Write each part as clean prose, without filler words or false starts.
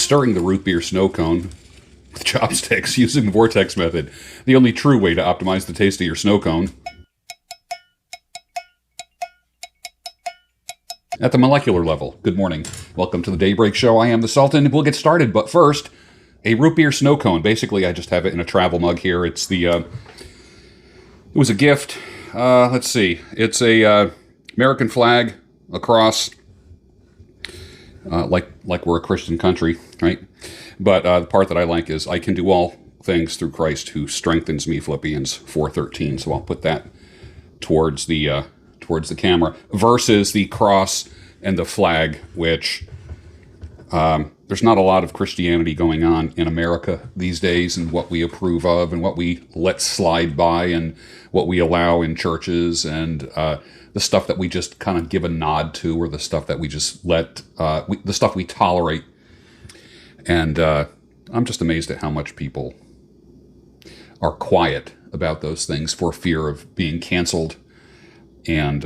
stirring the root beer snow cone with chopsticks using the vortex method, the only true way to optimize the taste of your snow cone. At the molecular level, good morning. Welcome to the Daybreak Show. I am the Sultan. We'll get started, but first, a root beer snow cone. Basically, I just have it in a travel mug here. It's the, it was a gift. Let's see. It's a American flag across, like we're a Christian country, right? But the part that I like is I can do all things through Christ who strengthens me, Philippians 4:13. So I'll put that towards the camera versus the cross and the flag, which there's not a lot of Christianity going on in America these days, and what we approve of and what we let slide by and what we allow in churches, and the stuff that we just kind of give a nod to, or the stuff that we just let, the stuff we tolerate. And I'm just amazed at how much people are quiet about those things for fear of being canceled. And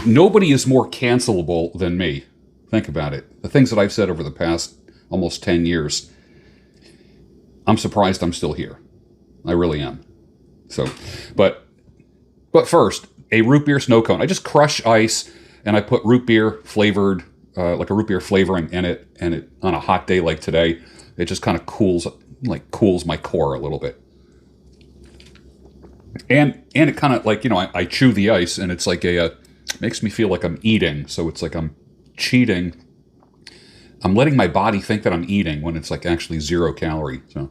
nobody is more cancelable than me. Think about it. The things that I've said over the past almost 10 years, I'm surprised I'm still here. I really am. So, but first, a root beer snow cone. I just crush ice and I put root beer flavored, like a root beer flavoring in it. And it, on a hot day like today, it just kind of cools my core a little bit. And it kind of like, I chew the ice and it's like makes me feel like I'm eating. So it's like I'm cheating. I'm letting my body think that I'm eating when it's like actually 0 calorie. So,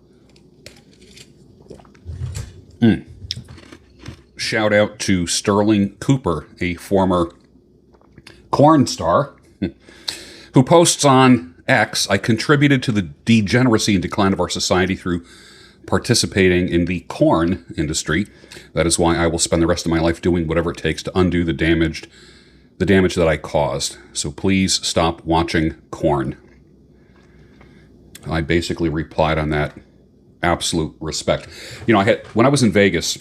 shout out to Sterling Cooper, a former corn star, who posts on X, I contributed to the degeneracy and decline of our society through participating in the corn industry. That is why I will spend the rest of my life doing whatever it takes to undo the damage that I caused. So please stop watching corn. I basically replied on that. Absolute respect. When I was in Vegas,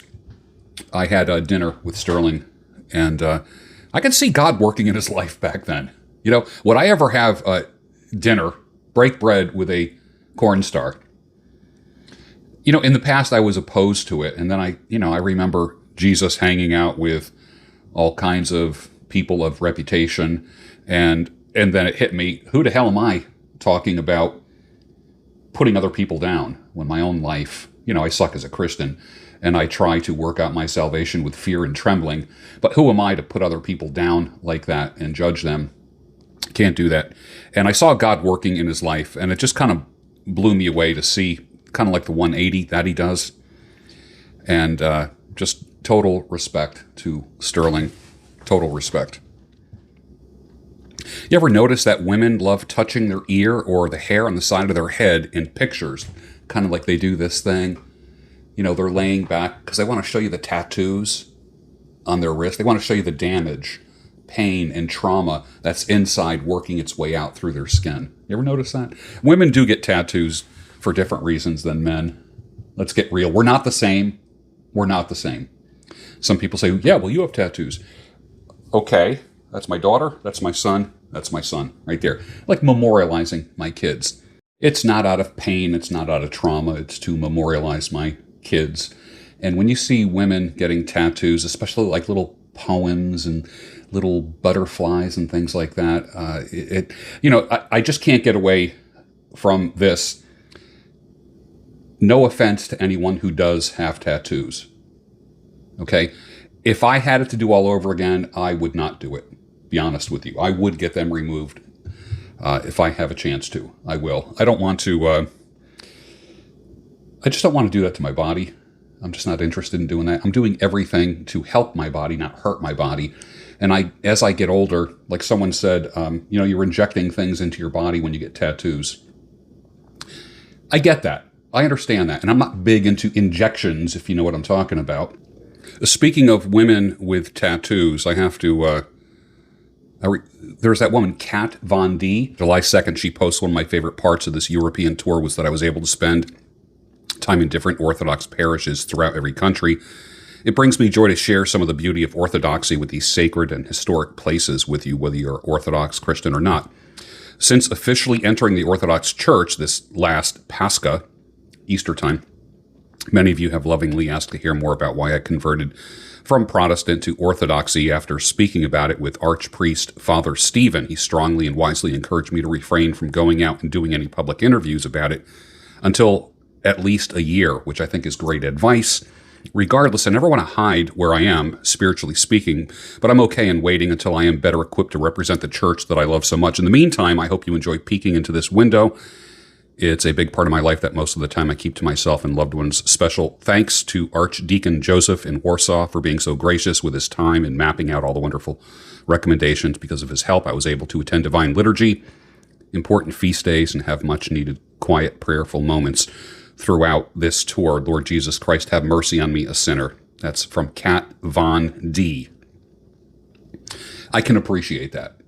I had a dinner with Sterling, and I could see God working in his life back then. Would I ever have dinner, break bread with a corn star? In the past, I was opposed to it. And then I remember Jesus hanging out with all kinds of people of reputation. And then it hit me, who the hell am I talking about putting other people down when my own life, I suck as a Christian and I try to work out my salvation with fear and trembling. But who am I to put other people down like that and judge them? Can't do that. And I saw God working in his life, and it just kind of blew me away to see kind of like the 180 that he does. And just total respect to Sterling. Total respect. You ever notice that women love touching their ear or the hair on the side of their head in pictures? Kind of like they do this thing. They're laying back because they want to show you the tattoos on their wrist. They want to show you the damage, pain, and trauma that's inside working its way out through their skin. You ever notice that? Women do get tattoos for different reasons than men. Let's get real. We're not the same. We're not the same. Some people say, yeah, well, you have tattoos. Okay, that's my daughter. That's my son. That's my son right there. Like memorializing my kids. It's not out of pain. It's not out of trauma. It's to memorialize my kids. And when you see women getting tattoos, especially like little poems and little butterflies and things like that, I just can't get away from this. No offense to anyone who does have tattoos. Okay? If I had it to do all over again, I would not do it. Be honest with you. I would get them removed if I have a chance to. I will. I don't want to... I just don't want to do that to my body. I'm just not interested in doing that. I'm doing everything to help my body, not hurt my body. And as I get older, like someone said, you're injecting things into your body when you get tattoos. I get that. I understand that. And I'm not big into injections, if you know what I'm talking about. Speaking of women with tattoos, I have to... there's that woman, Kat Von D. July 2nd, she posts one of my favorite parts of this European tour was that I was able to spend time in different Orthodox parishes throughout every country. It brings me joy to share some of the beauty of Orthodoxy with these sacred and historic places with you, whether you're Orthodox, Christian, or not. Since officially entering the Orthodox Church this last Pascha, Easter time, many of you have lovingly asked to hear more about why I converted from Protestant to Orthodoxy. After speaking about it with Archpriest Father Stephen, he strongly and wisely encouraged me to refrain from going out and doing any public interviews about it until at least a year, which I think is great advice. Regardless, I never want to hide where I am, spiritually speaking, but I'm okay in waiting until I am better equipped to represent the church that I love so much. In the meantime, I hope you enjoy peeking into this window. It's a big part of my life that most of the time I keep to myself and loved ones. Special thanks to Archdeacon Joseph in Warsaw for being so gracious with his time and mapping out all the wonderful recommendations. Because of his help, I was able to attend Divine Liturgy, important feast days, and have much needed quiet, prayerful moments throughout this tour. Lord Jesus Christ, have mercy on me, a sinner. That's from Kat Von D. I can appreciate that.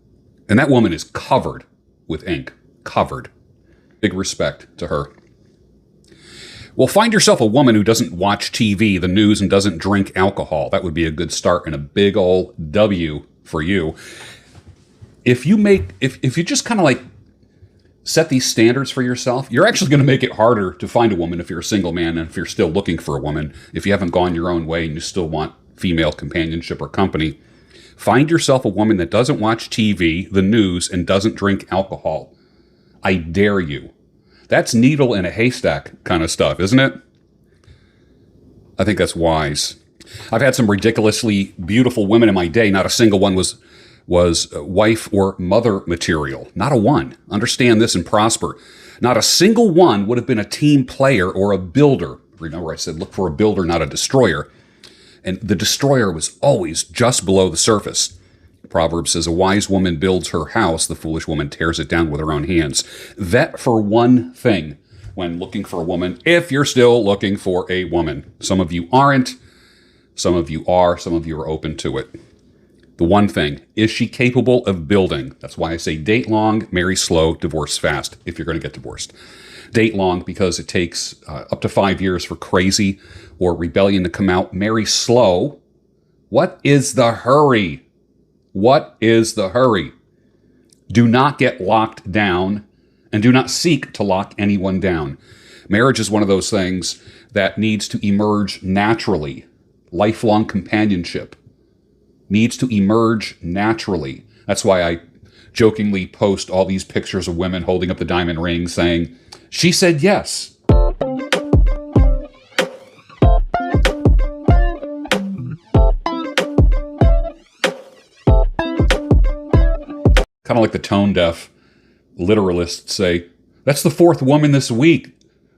And that woman is covered with ink. Covered. Big respect to her. Well, find yourself a woman who doesn't watch TV, the news, and doesn't drink alcohol. That would be a good start and a big old W for you. If you just kind of like set these standards for yourself, you're actually going to make it harder to find a woman if you're a single man and if you're still looking for a woman, if you haven't gone your own way and you still want female companionship or company. Find yourself a woman that doesn't watch TV, the news, and doesn't drink alcohol. I dare you. That's needle in a haystack kind of stuff, isn't it? I think that's wise. I've had some ridiculously beautiful women in my day. Not a single one was wife or mother material. Not a one. Understand this and prosper. Not a single one would have been a team player or a builder. Remember I said look for a builder, not a destroyer. And the destroyer was always just below the surface. Proverbs says, a wise woman builds her house, the foolish woman tears it down with her own hands. Vet for one thing when looking for a woman, if you're still looking for a woman. Some of you aren't. Some of you are. Some of you are open to it. The one thing, is she capable of building? That's why I say date long, marry slow, divorce fast, if you're going to get divorced. Date long because it takes up to 5 years for crazy or rebellion to come out. Marry slow. What is the hurry? What is the hurry? Do not get locked down and do not seek to lock anyone down. Marriage is one of those things that needs to emerge naturally. Lifelong companionship needs to emerge naturally. That's why I jokingly post all these pictures of women holding up the diamond ring saying, she said yes. Kind of like the tone deaf literalists say, that's the fourth woman this week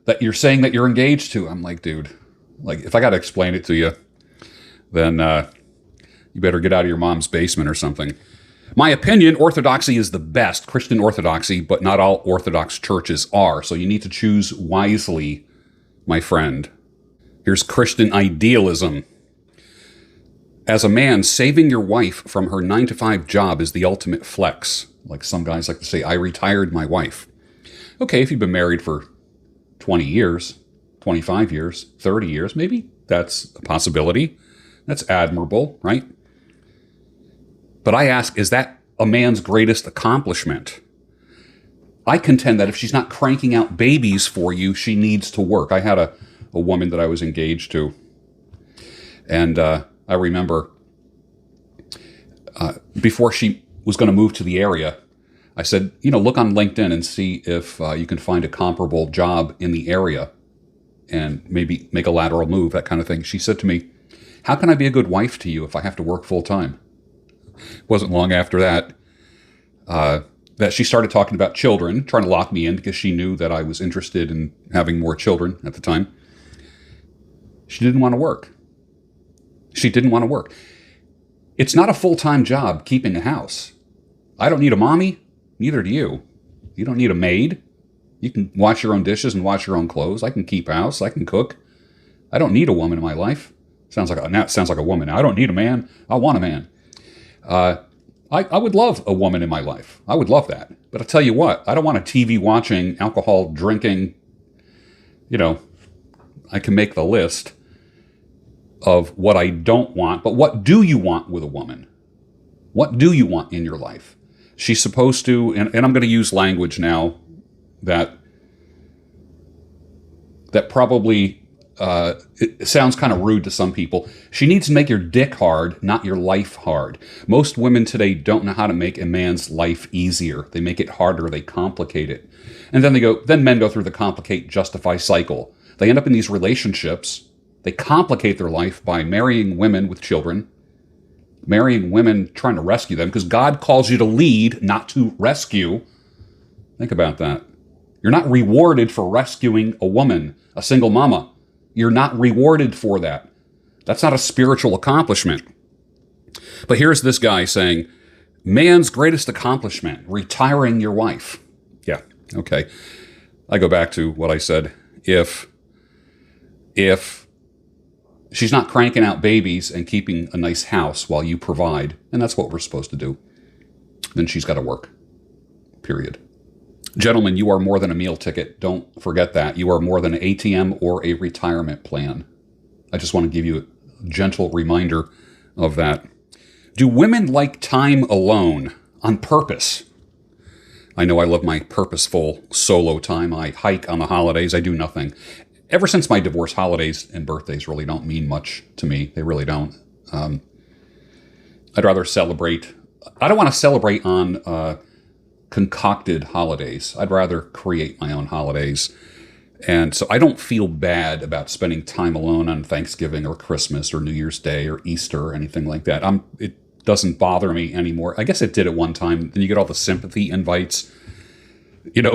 that you're saying that you're engaged to. I'm like, dude, like if I got to explain it to you, then you better get out of your mom's basement or something. My opinion, orthodoxy is the best, Christian orthodoxy, but not all Orthodox churches are. So you need to choose wisely, my friend. Here's Christian idealism. As a man, saving your wife from her 9-to-5 job is the ultimate flex. Like some guys like to say, I retired my wife. Okay, if you've been married for 20 years, 25 years, 30 years, maybe that's a possibility. That's admirable, right? But I ask, is that a man's greatest accomplishment? I contend that if she's not cranking out babies for you, she needs to work. I had a woman that I was engaged to, and I remember before she was going to move to the area, I said, look on LinkedIn and see if you can find a comparable job in the area and maybe make a lateral move, that kind of thing. She said to me, how can I be a good wife to you if I have to work full time? It wasn't long after that that she started talking about children, trying to lock me in because she knew that I was interested in having more children at the time. She didn't want to work. She didn't want to work. It's not a full-time job keeping a house. I don't need a mommy. Neither do you. You don't need a maid. You can wash your own dishes and wash your own clothes. I can keep house. I can cook. I don't need a woman in my life. Sounds like a woman. I don't need a man. I want a man. I would love a woman in my life. I would love that. But I'll tell you what, I don't want a TV watching, alcohol drinking, I can make the list of what I don't want. But what do you want with a woman? What do you want in your life? She's supposed to, and I'm going to use language now that probably it sounds kind of rude to some people. She needs to make your dick hard, not your life hard. Most women today don't know how to make a man's life easier. They make it harder. They complicate it. And then men go through the complicate, justify cycle. They end up in these relationships. They complicate their life by marrying women with children, marrying women trying to rescue them, because God calls you to lead, not to rescue. Think about that. You're not rewarded for rescuing a woman, a single mama. You're not rewarded for that. That's not a spiritual accomplishment. But here's this guy saying, man's greatest accomplishment, retiring your wife. Yeah, okay. I go back to what I said. If she's not cranking out babies and keeping a nice house while you provide, and that's what we're supposed to do, then she's got to work. Period. Gentlemen, you are more than a meal ticket. Don't forget that. You are more than an ATM or a retirement plan. I just want to give you a gentle reminder of that. Do women like time alone on purpose? I know I love my purposeful solo time. I hike on the holidays. I do nothing. Ever since my divorce, holidays and birthdays really don't mean much to me. They really don't. I'd rather celebrate. I don't want to celebrate on concocted holidays. I'd rather create my own holidays. And so I don't feel bad about spending time alone on Thanksgiving or Christmas or New Year's Day or Easter or anything like that. It doesn't bother me anymore. I guess it did at one time. Then you get all the sympathy invites,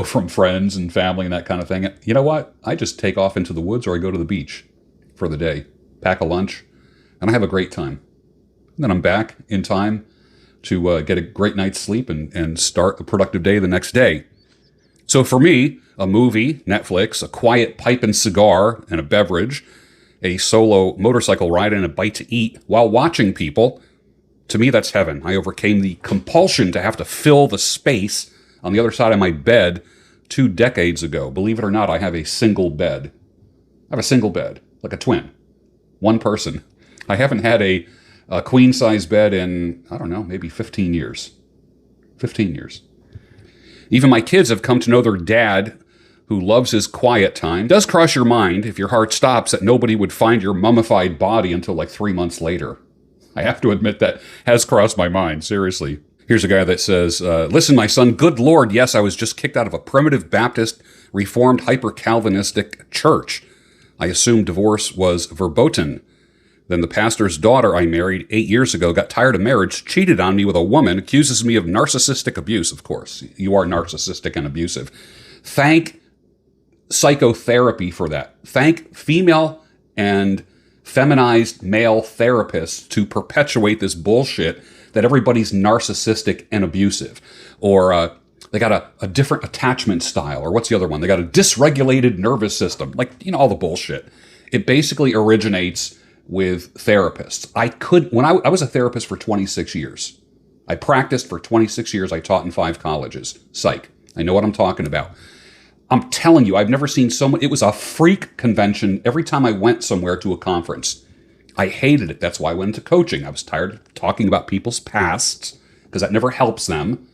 from friends and family and that kind of thing. You know what? I just take off into the woods or I go to the beach for the day, pack a lunch, and I have a great time. And then I'm back in time to get a great night's sleep and start a productive day the next day. So for me, a movie, Netflix, a quiet pipe and cigar and a beverage, a solo motorcycle ride and a bite to eat while watching people, to me that's heaven. I overcame the compulsion to have to fill the space on the other side of my bed 2 decades ago. Believe it or not, I have a single bed. I have a single bed, like a twin. One person. I haven't had a queen-size bed in, I don't know, maybe 15 years. 15 years. Even my kids have come to know their dad, who loves his quiet time. It does cross your mind, if your heart stops, that nobody would find your mummified body until like 3 months later. I have to admit that has crossed my mind, seriously. Here's a guy that says, listen, my son, good Lord, yes, I was just kicked out of a primitive Baptist, Reformed, hyper-Calvinistic church. I assumed divorce was verboten. Then the pastor's daughter I married 8 years ago got tired of marriage, cheated on me with a woman, accuses me of narcissistic abuse. Of course, you are narcissistic and abusive. Thank psychotherapy for that. Thank female and feminized male therapists to perpetuate this bullshit that everybody's narcissistic and abusive. Or they got a different attachment style. Or what's the other one? They got a dysregulated nervous system. Like, all the bullshit. It basically originates with therapists. When I was a therapist for 26 years. I practiced for 26 years. I taught in 5 colleges. Psych. I know what I'm talking about. I'm telling you, I've never seen someone. It was a freak convention every time I went somewhere to a conference. I hated it. That's why I went into coaching. I was tired of talking about people's pasts because that never helps them.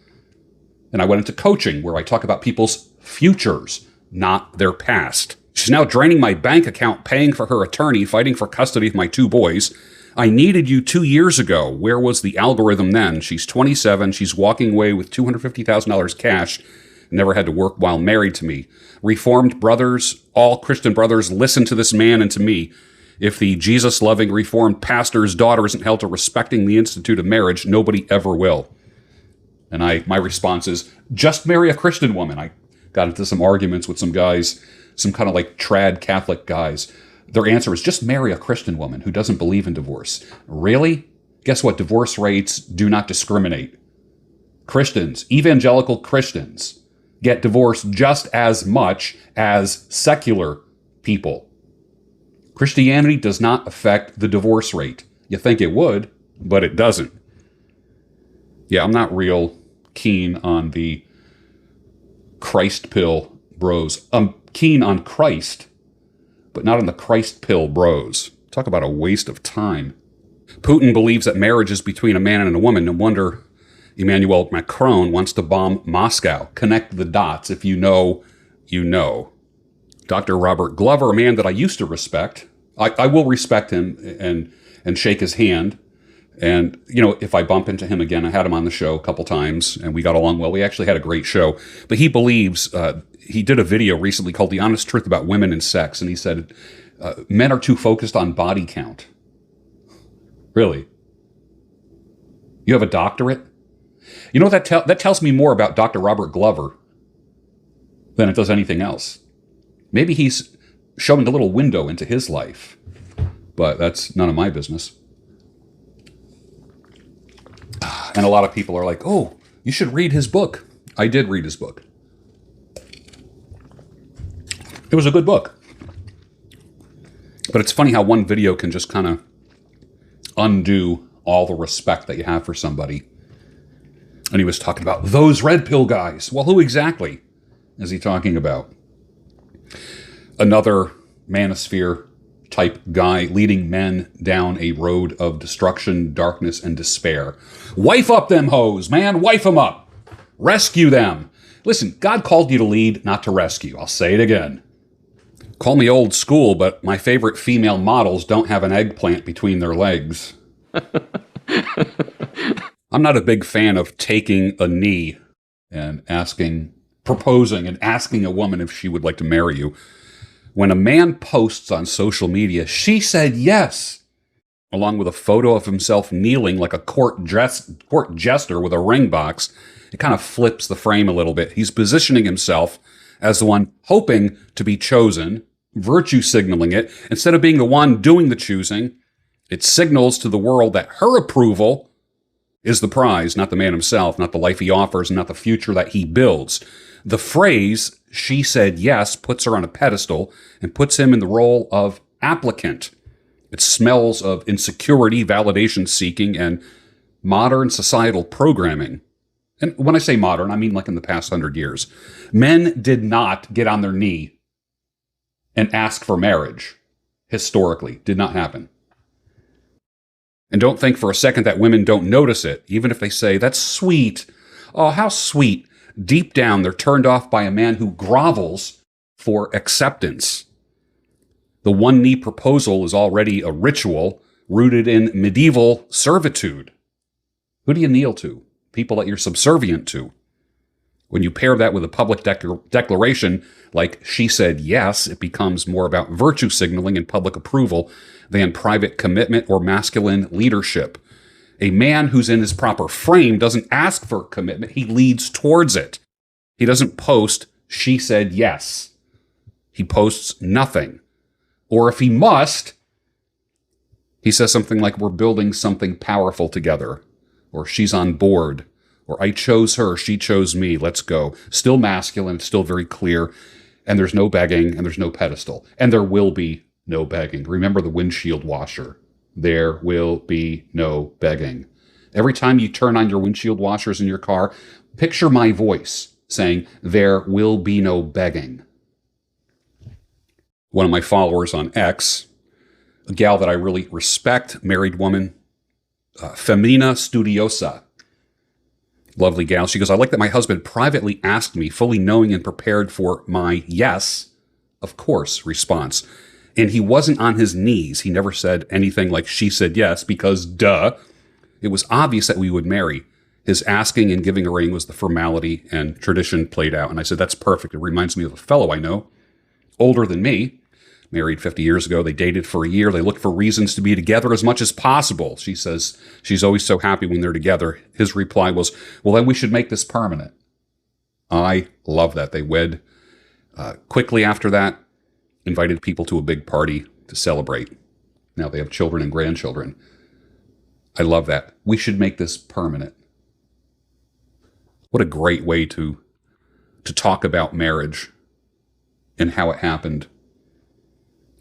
And I went into coaching where I talk about people's futures, not their past. She's now draining my bank account, paying for her attorney, fighting for custody of my 2 boys. I needed you 2 years ago. Where was the algorithm then? She's 27. She's walking away with $250,000 cash. Never had to work while married to me. Reformed brothers, all Christian brothers, listen to this man and to me. If the Jesus-loving Reformed pastor's daughter isn't held to respecting the institute of marriage, nobody ever will. And my response is, just marry a Christian woman. I got into some arguments with some guys, some kind of like trad Catholic guys. Their answer is, just marry a Christian woman who doesn't believe in divorce. Really? Guess what? Divorce rates do not discriminate. Christians, evangelical Christians, get divorced just as much as secular people. Christianity does not affect the divorce rate. You think it would, but it doesn't. Yeah, I'm not real keen on the Christ pill bros. I'm keen on Christ, but not on the Christ pill bros. Talk about a waste of time. Putin believes that marriage is between a man and a woman. No wonder Emmanuel Macron wants to bomb Moscow. Connect the dots. If you know, you know. Dr. Robert Glover, a man that I used to respect. I will respect him and shake his hand. And, if I bump into him again, I had him on the show a couple times and we got along well. We actually had a great show. But he believes, he did a video recently called The Honest Truth About Women and Sex. And he said, men are too focused on body count. Really? You have a doctorate? You know what that tells me more about Dr. Robert Glover than it does anything else. Maybe he's showing a little window into his life, but that's none of my business. And a lot of people are like, oh, you should read his book. I did read his book. It was a good book. But it's funny how one video can just kind of undo all the respect that you have for somebody. And he was talking about those red pill guys. Well, who exactly is he talking about? Another Manosphere type guy leading men down a road of destruction, darkness, and despair. Wife up them hoes, man. Wife them up. Rescue them. Listen, God called you to lead, not to rescue. I'll say it again. Call me old school, but my favorite female models don't have an eggplant between their legs. I'm not a big fan of taking a knee and proposing and asking a woman if she would like to marry you. When a man posts on social media, she said yes, along with a photo of himself kneeling like a court jester with a ring box, it kind of flips the frame a little bit. He's positioning himself as the one hoping to be chosen, virtue signaling it. Instead of being the one doing the choosing, it signals to the world that her approval is the prize, not the man himself, not the life he offers, not the future that he builds. The phrase, she said yes, puts her on a pedestal and puts him in the role of applicant. It smells of insecurity, validation seeking, and modern societal programming. And when I say modern, I mean like in the past 100 years. Men did not get on their knee and ask for marriage. Historically, did not happen. And don't think for a second that women don't notice it, even if they say, that's sweet. Oh, how sweet. Deep down, they're turned off by a man who grovels for acceptance. The one knee proposal is already a ritual rooted in medieval servitude. Who do you kneel to? People that you're subservient to. When you pair that with a public declaration like she said yes, it becomes more about virtue signaling and public approval than private commitment or masculine leadership. A man who's in his proper frame doesn't ask for commitment, he leads towards it. He doesn't post, she said yes. He posts nothing. Or if he must, he says something like, we're building something powerful together. Or she's on board. Or I chose her, she chose me, let's go. Still masculine, it's still very clear. And there's no begging, and there's no pedestal. And there will be no begging. Remember the windshield washer. There will be no begging. Every time you turn on your windshield washers in your car, picture my voice saying, there will be no begging. One of my followers on X, a gal that I really respect, married woman, Femina Studiosa. Lovely gal. She goes, I like that my husband privately asked me, fully knowing and prepared for my yes, of course, response. And he wasn't on his knees. He never said anything like she said yes, because duh. It was obvious that we would marry. His asking and giving a ring was the formality, and tradition played out. And I said, that's perfect. It reminds me of a fellow I know, older than me, married 50 years ago. They dated for a year. They looked for reasons to be together as much as possible. She says she's always so happy when they're together. His reply was, well, then we should make this permanent. I love that. They wed quickly after that, invited people to a big party to celebrate. Now they have children and grandchildren. I love that. We should make this permanent. What a great way to talk about marriage and how it happened.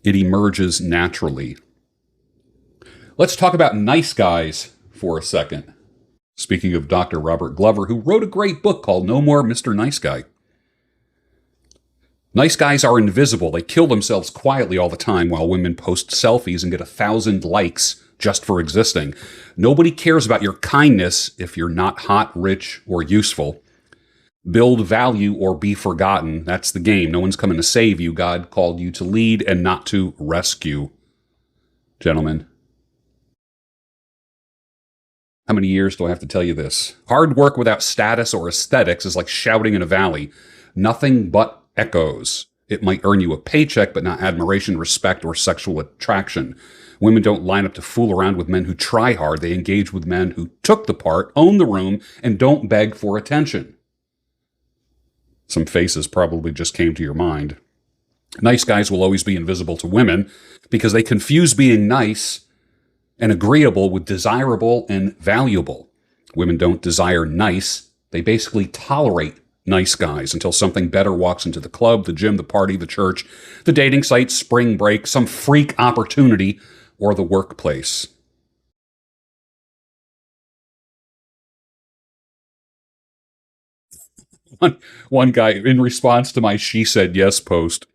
It emerges naturally. Let's talk about nice guys for a second. Speaking of Dr. Robert Glover, who wrote a great book called No More Mr. Nice Guy. Nice guys are invisible. They kill themselves quietly all the time while women post selfies and get 1,000 likes just for existing. Nobody cares about your kindness if you're not hot, rich, or useful. Build value or be forgotten. That's the game. No one's coming to save you. God called you to lead and not to rescue. Gentlemen, how many years do I have to tell you this? Hard work without status or aesthetics is like shouting in a valley. Nothing but echoes. It might earn you a paycheck, but not admiration, respect, or sexual attraction. Women don't line up to fool around with men who try hard. They engage with men who took the part, own the room, and don't beg for attention. Some faces probably just came to your mind. Nice guys will always be invisible to women because they confuse being nice and agreeable with desirable and valuable. Women don't desire nice. They basically tolerate nice guys until something better walks into the club, the gym, the party, the church, the dating site, spring break, some freak opportunity, or the workplace. One guy, in response to my "she said yes" post,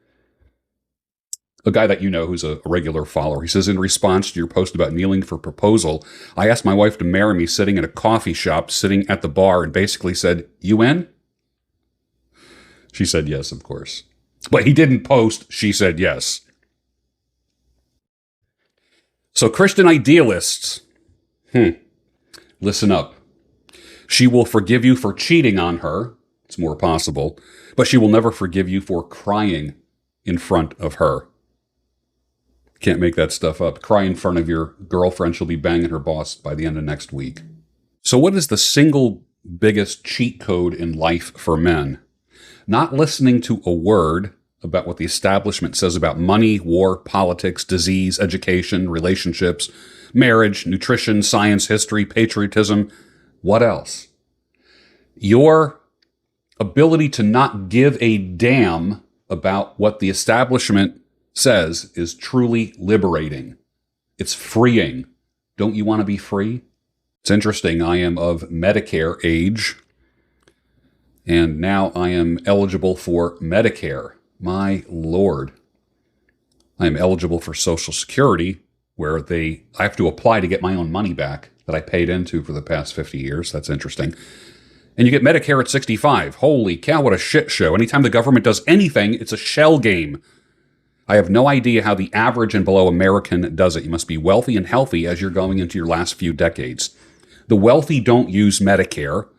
a guy that you know who's a regular follower, he says, in response to your post about kneeling for proposal, I asked my wife to marry me sitting in a coffee shop, sitting at the bar, and basically said, "You in?" She said yes, of course. But he didn't post, "She said yes." So Christian idealists, listen up. She will forgive you for cheating on her. It's more possible. But she will never forgive you for crying in front of her. Can't make that stuff up. Cry in front of your girlfriend. She'll be banging her boss by the end of next week. So what is the single biggest cheat code in life for men? Not listening to a word about what the establishment says about money, war, politics, disease, education, relationships, marriage, nutrition, science, history, patriotism. What else? Your ability to not give a damn about what the establishment says is truly liberating. It's freeing. Don't you want to be free? It's interesting. I am of Medicare age, and now I am eligible for Medicare. My Lord. I am eligible for Social Security, where I have to apply to get my own money back that I paid into for the past 50 years. That's interesting. And you get Medicare at 65. Holy cow, what a shit show. Anytime the government does anything, it's a shell game. I have no idea how the average and below American does it. You must be wealthy and healthy as you're going into your last few decades. The wealthy don't use Medicare.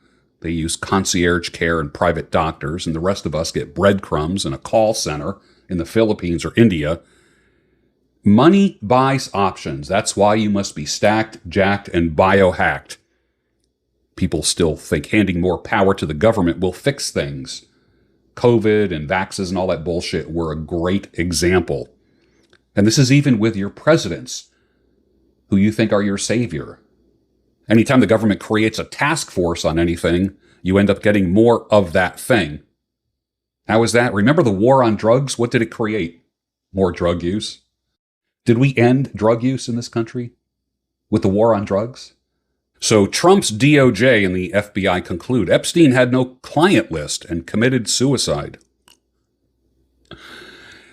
They use concierge care and private doctors, and the rest of us get breadcrumbs in a call center in the Philippines or India. Money buys options. That's why you must be stacked, jacked, and biohacked. People still think handing more power to the government will fix things. COVID and vaxes and all that bullshit were a great example. And this is even with your presidents, who you think are your savior. Anytime the government creates a task force on anything, you end up getting more of that thing. How is that? Remember the war on drugs? What did it create? More drug use. Did we end drug use in this country with the war on drugs? So Trump's DOJ and the FBI conclude Epstein had no client list and committed suicide.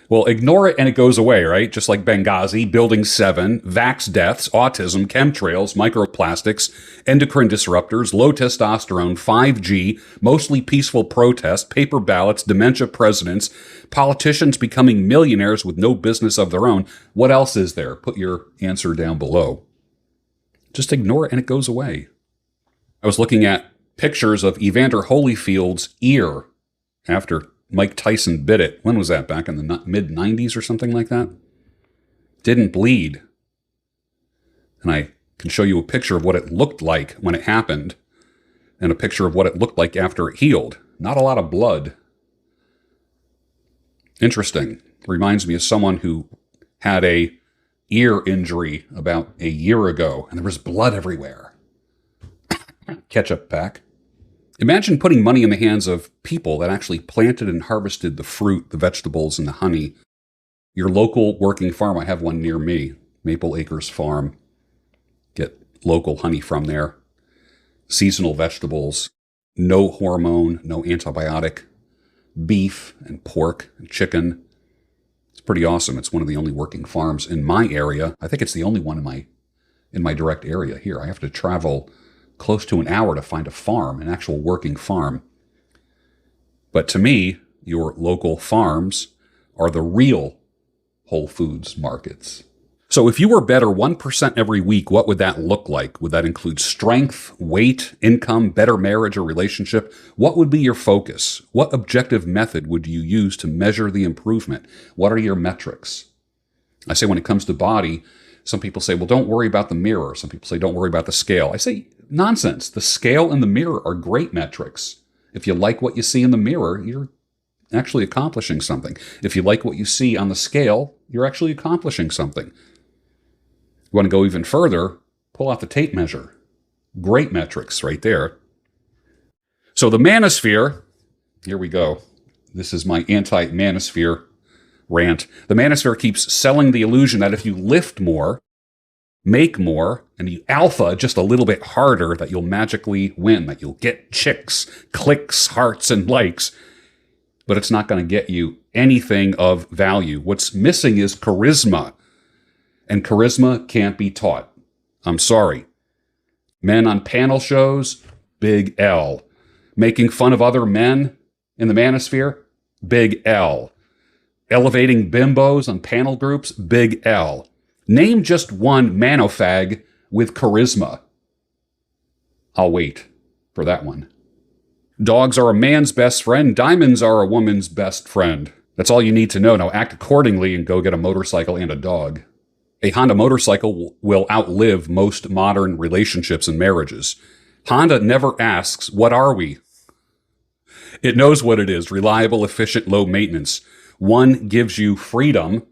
Well, ignore it and it goes away, right? Just like Benghazi, Building 7, vax deaths, autism, chemtrails, microplastics, endocrine disruptors, low testosterone, 5G, mostly peaceful protest, paper ballots, dementia presidents, politicians becoming millionaires with no business of their own. What else is there? Put your answer down below. Just ignore it and it goes away. I was looking at pictures of Evander Holyfield's ear after Mike Tyson bit it. When was that? Back in the mid-90s or something like that? Didn't bleed. And I can show you a picture of what it looked like when it happened and a picture of what it looked like after it healed. Not a lot of blood. Interesting. Reminds me of someone who had a ear injury about a year ago, and there was blood everywhere. Ketchup pack. Imagine putting money in the hands of people that actually planted and harvested the fruit, the vegetables, and the honey. Your local working farm, I have one near me, Maple Acres Farm. Get local honey from there. Seasonal vegetables, no hormone, no antibiotic, beef and pork and chicken. It's pretty awesome. It's one of the only working farms in my area. I think it's the only one in my direct area here. I have to travel close to an hour to find a farm, an actual working farm. But to me, your local farms are the real Whole Foods markets. So if you were better 1% every week, what would that look like? Would that include strength, weight, income, better marriage or relationship? What would be your focus? What objective method would you use to measure the improvement? What are your metrics? I say when it comes to body, some people say, well, don't worry about the mirror. Some people say, don't worry about the scale. I say, nonsense. The scale and the mirror are great metrics. If you like what you see in the mirror, you're actually accomplishing something. If you like what you see on the scale, you're actually accomplishing something. You want to go even further, pull out the tape measure. Great metrics right there. So the Manosphere, here we go. This is my anti-Manosphere rant. The Manosphere keeps selling the illusion that if you lift more, make more, and you alpha just a little bit harder, that you'll magically win, that you'll get chicks, clicks, hearts, and likes. But it's not going to get you anything of value. What's missing is charisma. And charisma can't be taught. I'm sorry. Men on panel shows, big L. Making fun of other men in the Manosphere, big L. Elevating bimbos on panel groups, big L. Name just one manofag with charisma. I'll wait for that one. Dogs are a man's best friend. Diamonds are a woman's best friend. That's all you need to know. Now act accordingly and go get a motorcycle and a dog. A Honda motorcycle will outlive most modern relationships and marriages. Honda never asks, what are we? It knows what it is: reliable, efficient, low maintenance. One gives you freedom.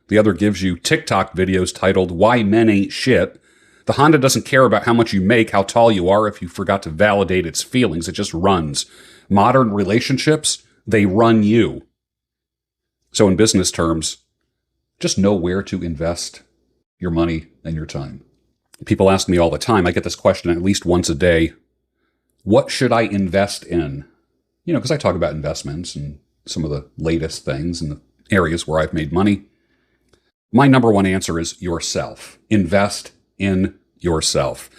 The other gives you TikTok videos titled, Why Men Ain't Shit. The Honda doesn't care about how much you make, how tall you are, if you forgot to validate its feelings. It just runs. Modern relationships, they run you. So in business terms, just know where to invest your money and your time. People ask me all the time, I get this question at least once a day, what should I invest in? You know, because I talk about investments and some of the latest things and the areas where I've made money. My number one answer is yourself. Invest in yourself.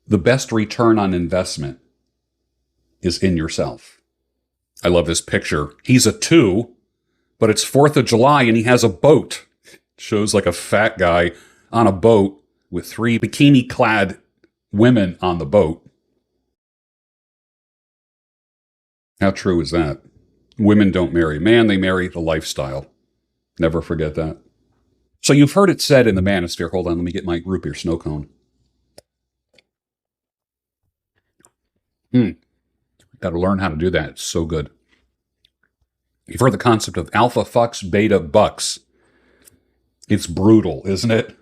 The best return on investment is in yourself. I love this picture. He's a 2, but it's 4th of July and he has a boat. Shows like a fat guy on a boat with 3 bikini-clad women on the boat. How true is that? Women don't marry man, they marry the lifestyle. Never forget that. So you've heard it said in the Manosphere, hold on, let me get my root beer snow cone. Got to learn how to do that. It's so good. You've heard the concept of alpha fucks, beta bucks. It's brutal, isn't it?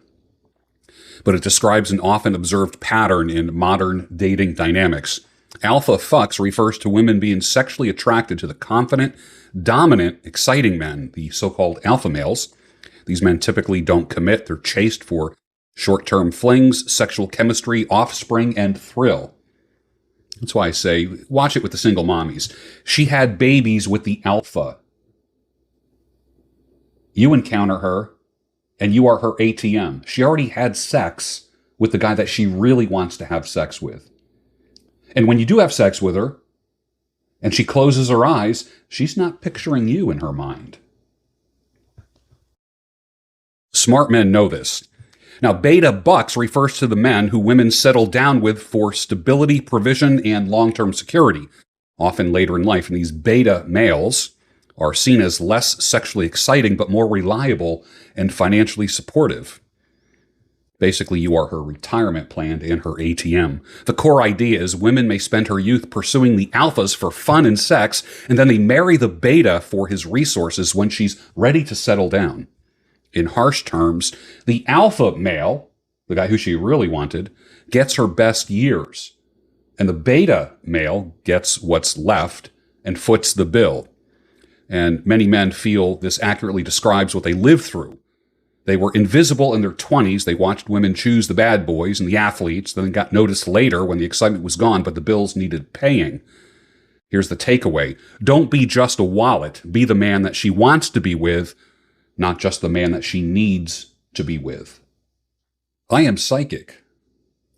But it describes an often observed pattern in modern dating dynamics. Alpha fucks refers to women being sexually attracted to the confident, dominant, exciting men, the so-called alpha males. These men typically don't commit. They're chased for short-term flings, sexual chemistry, offspring, and thrill. That's why I say, watch it with the single mommies. She had babies with the alpha. You encounter her, and you are her ATM. She already had sex with the guy that she really wants to have sex with. And when you do have sex with her, and she closes her eyes, she's not picturing you in her mind. Smart men know this. Now, beta bucks refers to the men who women settle down with for stability, provision, and long-term security, often later in life. And these beta males are seen as less sexually exciting, but more reliable and financially supportive. Basically, you are her retirement plan and her ATM. The core idea is women may spend her youth pursuing the alphas for fun and sex, and then they marry the beta for his resources when she's ready to settle down. In harsh terms, the alpha male, the guy who she really wanted, gets her best years, and the beta male gets what's left and foots the bill. And many men feel this accurately describes what they lived through. They were invisible in their 20s. They watched women choose the bad boys and the athletes, then got noticed later when the excitement was gone, but the bills needed paying. Here's the takeaway. Don't be just a wallet. Be the man that she wants to be with, not just the man that she needs to be with. I am psychic,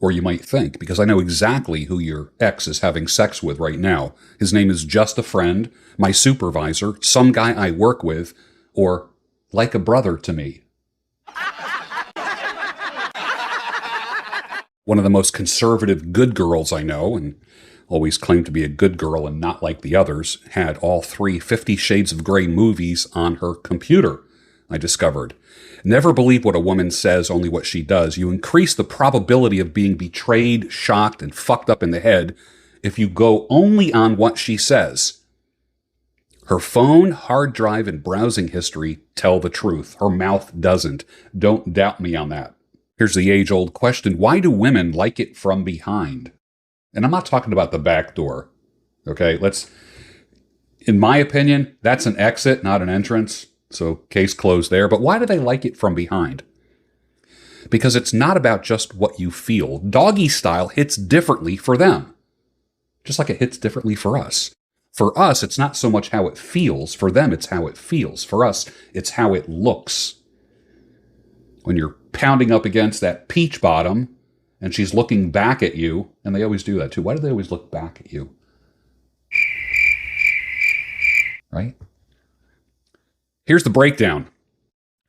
or you might think, because I know exactly who your ex is having sex with right now. His name is just a friend, my supervisor, some guy I work with, or like a brother to me. One of the most conservative good girls I know, and always claimed to be a good girl and not like the others, had all 3 50 Shades of Grey movies on her computer, I discovered. Never believe what a woman says, only what she does. You increase the probability of being betrayed, shocked, and fucked up in the head if you go only on what she says. Her phone, hard drive, and browsing history tell the truth. Her mouth doesn't. Don't doubt me on that. Here's the age-old question. Why do women like it from behind? And I'm not talking about the back door. Okay, in my opinion, that's an exit, not an entrance. So case closed there. But why do they like it from behind? Because it's not about just what you feel. Doggy style hits differently for them, just like it hits differently for us. For us, it's not so much how it feels. For them, it's how it feels. For us, it's how it looks. When you're pounding up against that peach bottom and she's looking back at you, and they always do that too. Why do they always look back at you? Right? Here's the breakdown.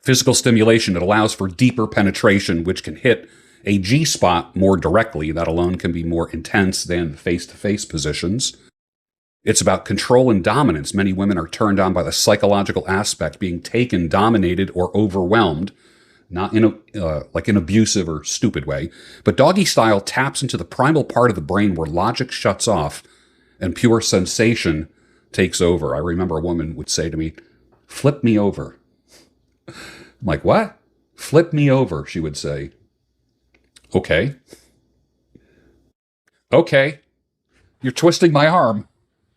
Physical stimulation that allows for deeper penetration, which can hit a G-spot more directly. That alone can be more intense than face-to-face positions. It's about control and dominance. Many women are turned on by the psychological aspect, being taken, dominated, or overwhelmed. Not in an abusive or stupid way. But doggy style taps into the primal part of the brain where logic shuts off and pure sensation takes over. I remember a woman would say to me, "Flip me over." I'm like, "What?" "Flip me over," she would say. Okay. Okay. You're twisting my arm.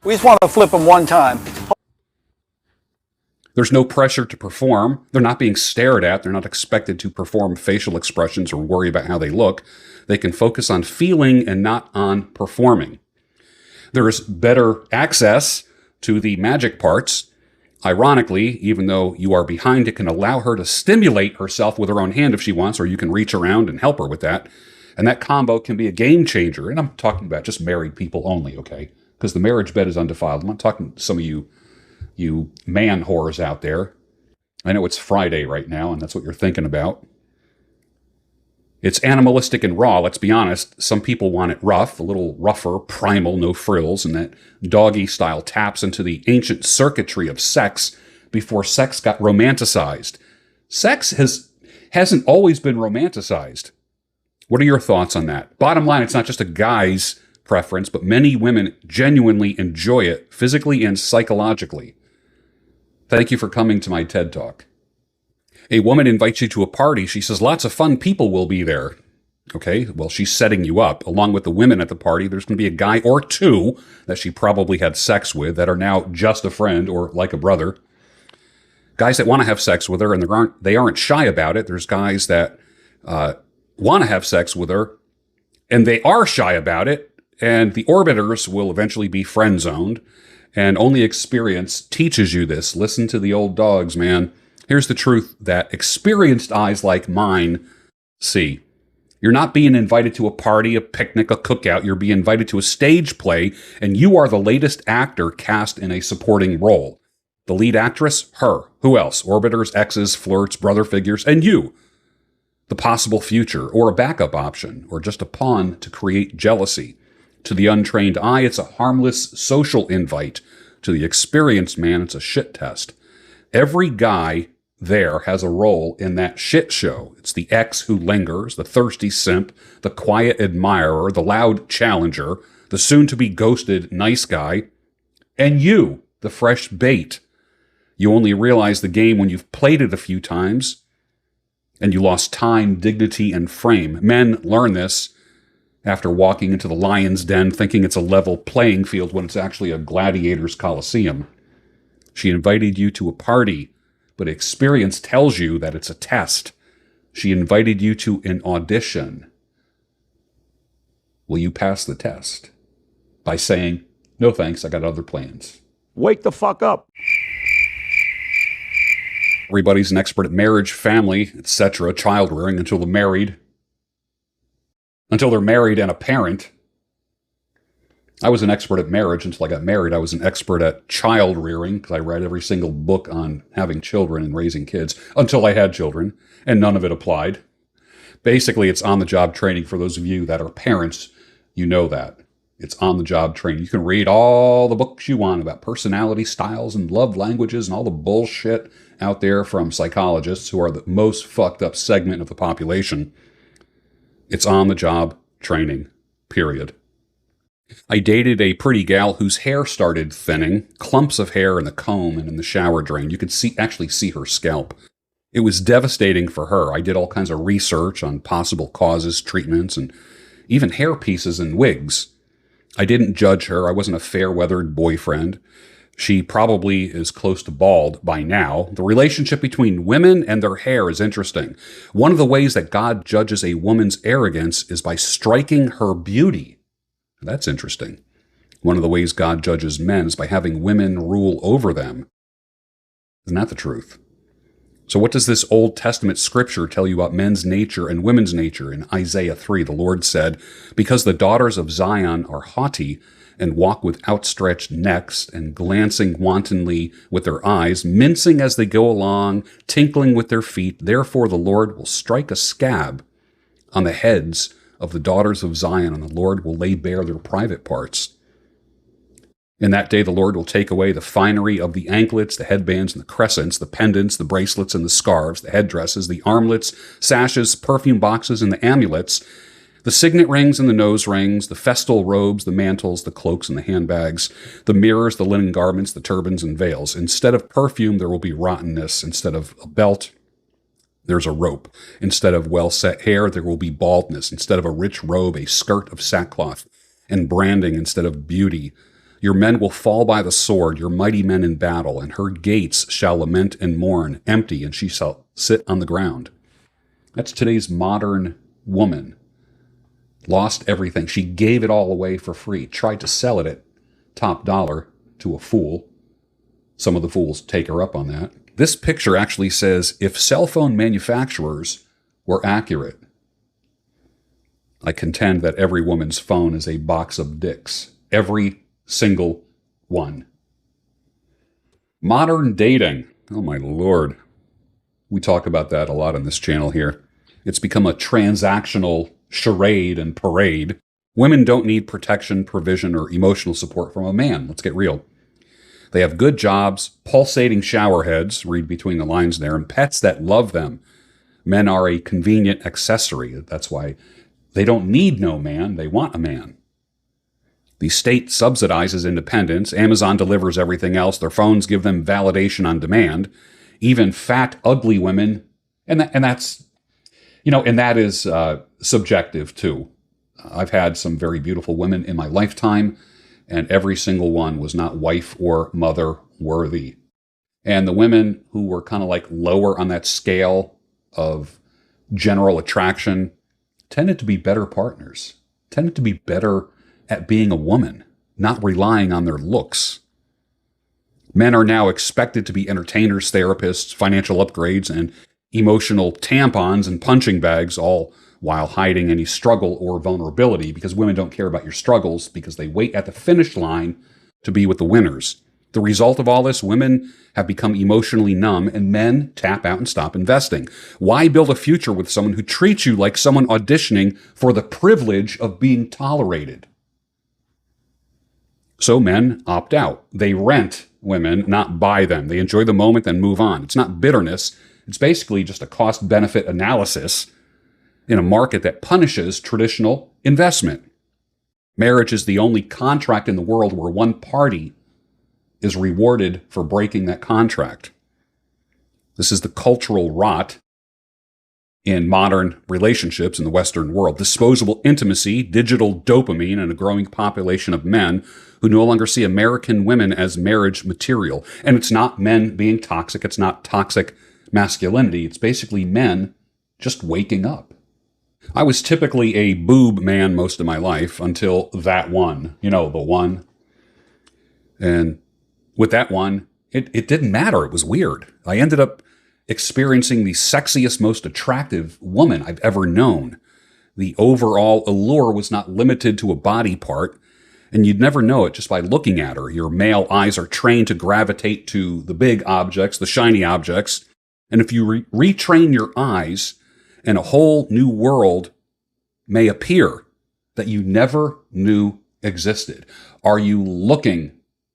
We just want to flip them one time. There's no pressure to perform. They're not being stared at. They're not expected to perform facial expressions or worry about how they look. They can focus on feeling and not on performing. There is better access to the magic parts. Ironically, even though you are behind, it can allow her to stimulate herself with her own hand if she wants, or you can reach around and help her with that. And that combo can be a game changer. And I'm talking about just married people only, okay? Because the marriage bed is undefiled. I'm not talking to some of you man whores out there. I know it's Friday right now, and that's what you're thinking about. It's animalistic and raw, let's be honest. Some people want it rough, a little rougher, primal, no frills, and that doggy style taps into the ancient circuitry of sex before sex got romanticized. Sex hasn't always been romanticized. What are your thoughts on that? Bottom line, it's not just a guy's preference, but many women genuinely enjoy it physically and psychologically. Thank you for coming to my TED Talk. A woman invites you to a party. She says, lots of fun people will be there. Okay, well, she's setting you up. Along with the women at the party, there's going to be a guy or two that she probably had sex with that are now just a friend or like a brother. Guys that want to have sex with her, and they aren't shy about it. There's guys that want to have sex with her, and they are shy about it. And the orbiters will eventually be friend-zoned. And only experience teaches you this. Listen to the old dogs, man. Here's the truth that experienced eyes like mine see. You're not being invited to a party, a picnic, a cookout. You're being invited to a stage play, and you are the latest actor cast in a supporting role. The lead actress, her. Who else? Orbiters, exes, flirts, brother figures, and you. The possible future, or a backup option, or just a pawn to create jealousy. To the untrained eye, it's a harmless social invite. To the experienced man, it's a shit test. Every guy there has a role in that shit show. It's the ex who lingers, the thirsty simp, the quiet admirer, the loud challenger, the soon-to-be ghosted nice guy, and you, the fresh bait. You only realize the game when you've played it a few times, and you lost time, dignity, and frame. Men learn this after walking into the lion's den thinking it's a level playing field when it's actually a gladiator's coliseum. She invited you to a party, but experience tells you that it's a test. She invited you to an audition. Will you pass the test? By saying, no thanks, I got other plans. Wake the fuck up. Everybody's an expert at marriage, family, etc., child rearing until they're married. until they're married and a parent. I was an expert at marriage until I got married. I was an expert at child rearing because I read every single book on having children and raising kids until I had children, and none of it applied. Basically, it's on-the-job training for those of you that are parents. You know that. It's on-the-job training. You can read all the books you want about personality styles and love languages and all the bullshit out there from psychologists who are the most fucked up segment of the population. It's on-the-job training, period. I dated a pretty gal whose hair started thinning, clumps of hair in the comb and in the shower drain. You could actually see her scalp. It was devastating for her. I did all kinds of research on possible causes, treatments, and even hair pieces and wigs. I didn't judge her. I wasn't a fair-weathered boyfriend. She probably is close to bald by now. The relationship between women and their hair is interesting. One of the ways that God judges a woman's arrogance is by striking her beauty. That's interesting. One of the ways God judges men is by having women rule over them. Isn't that the truth? So what does this Old Testament scripture tell you about men's nature and women's nature? In Isaiah 3, the Lord said, "Because the daughters of Zion are haughty and walk with outstretched necks and glancing wantonly with their eyes, mincing as they go along, tinkling with their feet, therefore the Lord will strike a scab on the heads of the daughters of Zion, and the Lord will lay bare their private parts. In that day the Lord will take away the finery of the anklets, the headbands and the crescents, the pendants, the bracelets and the scarves, the headdresses, the armlets, sashes, perfume boxes and the amulets, the signet rings and the nose rings, the festal robes, the mantles, the cloaks and the handbags, the mirrors, the linen garments, the turbans and veils. Instead of perfume there will be rottenness. Instead of a belt, there's a rope. Instead of well-set hair, there will be baldness. Instead of a rich robe, a skirt of sackcloth, and branding instead of beauty. Your men will fall by the sword, your mighty men in battle, and her gates shall lament and mourn, empty, and she shall sit on the ground." That's today's modern woman. Lost everything. She gave it all away for free. Tried to sell it at top dollar to a fool. Some of the fools take her up on that. This picture actually says, if cell phone manufacturers were accurate, I contend that every woman's phone is a box of dicks. Every single one. Modern dating. Oh my Lord. We talk about that a lot on this channel here. It's become a transactional charade and parade. Women don't need protection, provision, or emotional support from a man. Let's get real. They have good jobs, pulsating shower heads, read between the lines there, and pets that love them. Men are a convenient accessory. That's why they don't need no man. They want a man. The state subsidizes independence. Amazon delivers everything else. Their phones give them validation on demand. Even fat, ugly women. And that's, and that is subjective too. I've had some very beautiful women in my lifetime, and every single one was not wife or mother worthy. And the women who were kind of like lower on that scale of general attraction tended to be better partners, tended to be better at being a woman, not relying on their looks. Men are now expected to be entertainers, therapists, financial upgrades, and emotional tampons and punching bags, all while hiding any struggle or vulnerability, because women don't care about your struggles because they wait at the finish line to be with the winners. The result of all this, women have become emotionally numb and men tap out and stop investing. Why build a future with someone who treats you like someone auditioning for the privilege of being tolerated? So men opt out. They rent women, not buy them. They enjoy the moment, then move on. It's not bitterness. It's basically just a cost-benefit analysis in a market that punishes traditional investment. Marriage is the only contract in the world where one party is rewarded for breaking that contract. This is the cultural rot in modern relationships in the Western world. Disposable intimacy, digital dopamine, and a growing population of men who no longer see American women as marriage material. And it's not men being toxic. It's not toxic masculinity. It's basically men just waking up. I was typically a boob man most of my life until that one, the one. And with that one, it didn't matter. It was weird. I ended up experiencing the sexiest, most attractive woman I've ever known. The overall allure was not limited to a body part, and you'd never know it just by looking at her. Your male eyes are trained to gravitate to the big objects, the shiny objects, and if you retrain your eyes, and a whole new world may appear that you never knew existed. Are you looking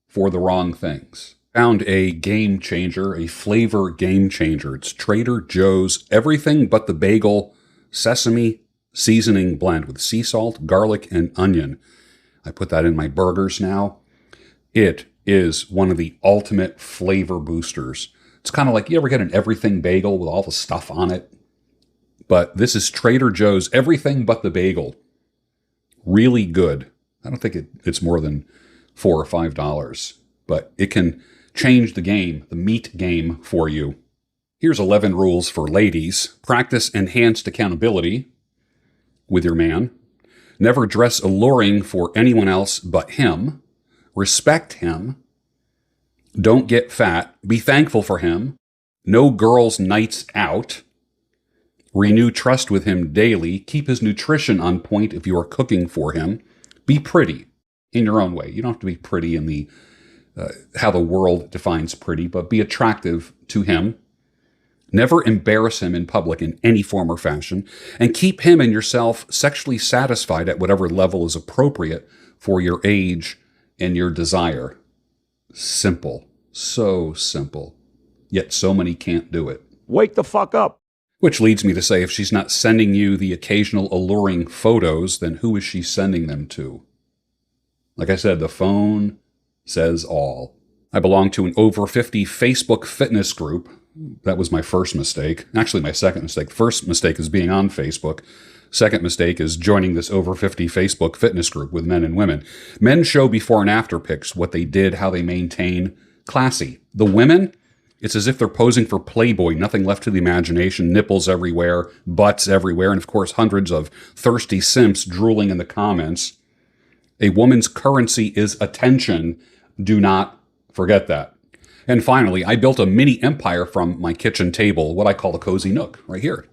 for the wrong things? Found a game changer, a flavor game changer. It's Trader Joe's Everything But the Bagel Sesame Seasoning Blend with sea salt, garlic, and onion. I put that in my burgers now. It is one of the ultimate flavor boosters. It's kind of like, you ever get an everything bagel with all the stuff on it? But this is Trader Joe's Everything But the Bagel. Really good. I don't think it's more than $4 or $5, but it can change the game, the meat game for you. Here's 11 rules for ladies. Practice enhanced accountability with your man. Never dress alluring for anyone else but him. Respect him. Don't get fat. Be thankful for him. No girls' nights out. Renew trust with him daily. Keep his nutrition on point if you are cooking for him. Be pretty in your own way. You don't have to be pretty in the how the world defines pretty, but be attractive to him. Never embarrass him in public in any form or fashion, and keep him and yourself sexually satisfied at whatever level is appropriate for your age and your desire. Simple. So simple. Yet so many can't do it. Wake the fuck up. Which leads me to say, if she's not sending you the occasional alluring photos, then who is she sending them to? Like I said, the phone says all. I belong to an over 50 Facebook fitness group. That was my first mistake. Actually, my second mistake. First mistake is being on Facebook. Second mistake is joining this over 50 Facebook fitness group with men and women. Men show before and after pics, what they did, how they maintain classy. The women, it's as if they're posing for Playboy, nothing left to the imagination, nipples everywhere, butts everywhere, and of course hundreds of thirsty simps drooling in the comments. A woman's currency is attention. Do not forget that. And finally, I built a mini empire from my kitchen table, what I call the cozy nook, right here.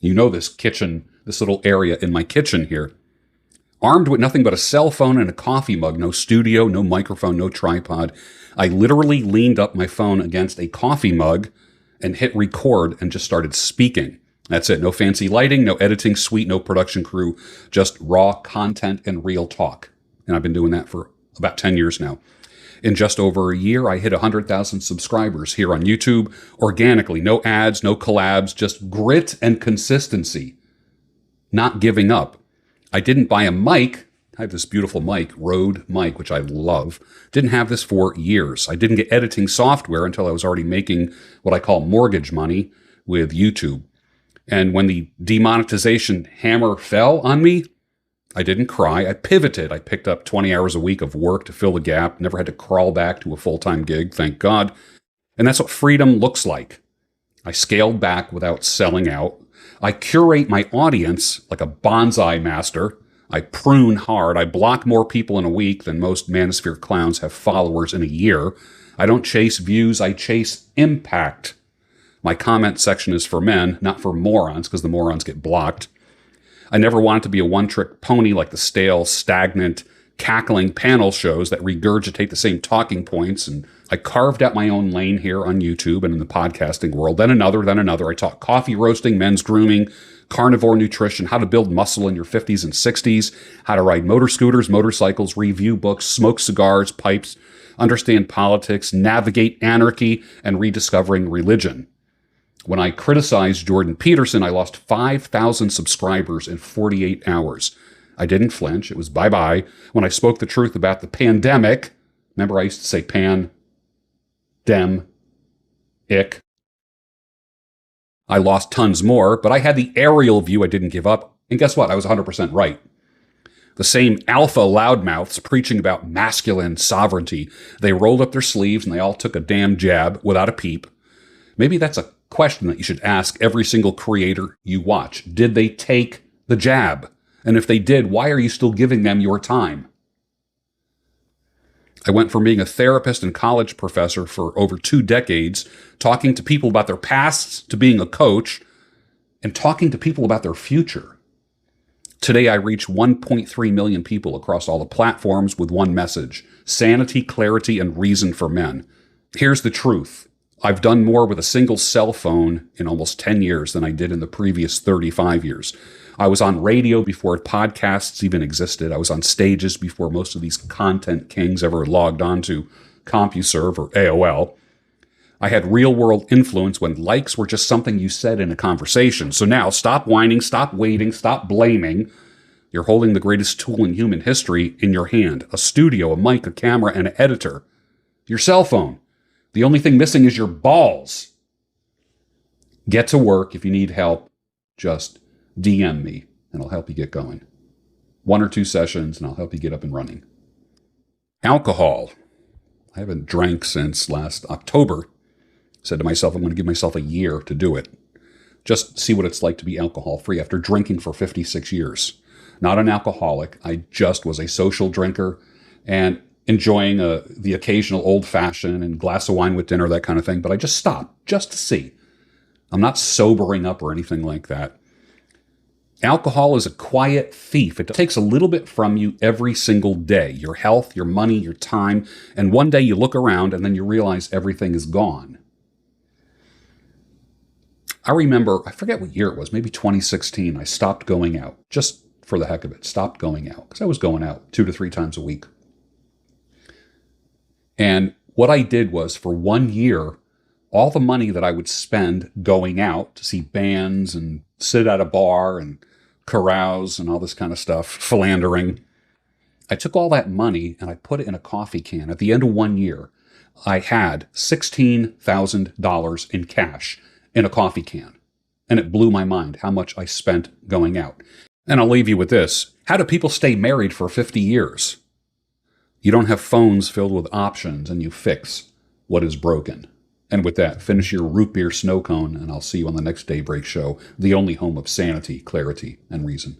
You know this kitchen, this little area in my kitchen here. Armed with nothing but a cell phone and a coffee mug, no studio, no microphone, no tripod. I literally leaned up my phone against a coffee mug and hit record and just started speaking. That's it. No fancy lighting, no editing suite, no production crew, just raw content and real talk. And I've been doing that for about 10 years now. In just over a year, I hit 100,000 subscribers here on YouTube organically. No ads, no collabs, just grit and consistency. Not giving up. I didn't buy a mic. I have this beautiful mic, Rode mic, which I love. Didn't have this for years. I didn't get editing software until I was already making what I call mortgage money with YouTube. And when the demonetization hammer fell on me, I didn't cry. I pivoted. I picked up 20 hours a week of work to fill the gap. Never had to crawl back to a full-time gig, thank God. And that's what freedom looks like. I scaled back without selling out. I curate my audience like a bonsai master. I prune hard. I block more people in a week than most Manosphere clowns have followers in a year. I don't chase views. I chase impact. My comment section is for men, not for morons, because the morons get blocked. I never wanted to be a one-trick pony like the stale, stagnant, cackling panel shows that regurgitate the same talking points. And I carved out my own lane here on YouTube and in the podcasting world. Then another. I taught coffee roasting, men's grooming, carnivore nutrition, how to build muscle in your 50s and 60s, how to ride motor scooters, motorcycles, review books, smoke cigars, pipes, understand politics, navigate anarchy, and rediscovering religion. When I criticized Jordan Peterson, I lost 5,000 subscribers in 48 hours. I didn't flinch. It was bye-bye. When I spoke the truth about the pandemic, remember I used to say pan, dem, ick. I lost tons more, but I had the aerial view. I didn't give up. And guess what? I was 100% right. The same alpha loudmouths preaching about masculine sovereignty. They rolled up their sleeves and they all took a damn jab without a peep. Maybe that's a question that you should ask every single creator you watch. Did they take the jab? And if they did, why are you still giving them your time? I went from being a therapist and college professor for over 2 decades, talking to people about their pasts, to being a coach, and talking to people about their future. Today, I reach 1.3 million people across all the platforms with one message: sanity, clarity, and reason for men. Here's the truth. I've done more with a single cell phone in almost 10 years than I did in the previous 35 years. I was on radio before podcasts even existed. I was on stages before most of these content kings ever logged on to CompuServe or AOL. I had real-world influence when likes were just something you said in a conversation. So now, stop whining, stop waiting, stop blaming. You're holding the greatest tool in human history in your hand: a studio, a mic, a camera, and an editor. Your cell phone. The only thing missing is your balls. Get to work. If you need help, just DM me, and I'll help you get going. 1 or 2 sessions, and I'll help you get up and running. Alcohol. I haven't drank since last October. Said to myself, I'm going to give myself a year to do it. Just see what it's like to be alcohol-free after drinking for 56 years. Not an alcoholic. I just was a social drinker and enjoying the occasional old-fashioned and glass of wine with dinner, that kind of thing. But I just stopped just to see. I'm not sobering up or anything like that. Alcohol is a quiet thief. It takes a little bit from you every single day. Your health, your money, your time. And one day you look around and then you realize everything is gone. I remember, I forget what year it was, maybe 2016, I stopped going out, just for the heck of it, stopped going out, because I was going out 2 to 3 times a week. And what I did was, for 1 year, all the money that I would spend going out to see bands and sit at a bar and carouse and all this kind of stuff, philandering, I took all that money and I put it in a coffee can. At the end of 1 year, I had $16,000 in cash in a coffee can. And it blew my mind how much I spent going out. And I'll leave you with this. How do people stay married for 50 years? You don't have phones filled with options, and you fix what is broken. And with that, finish your root beer snow cone, and I'll see you on the next Daybreak Show, the only home of sanity, clarity, and reason.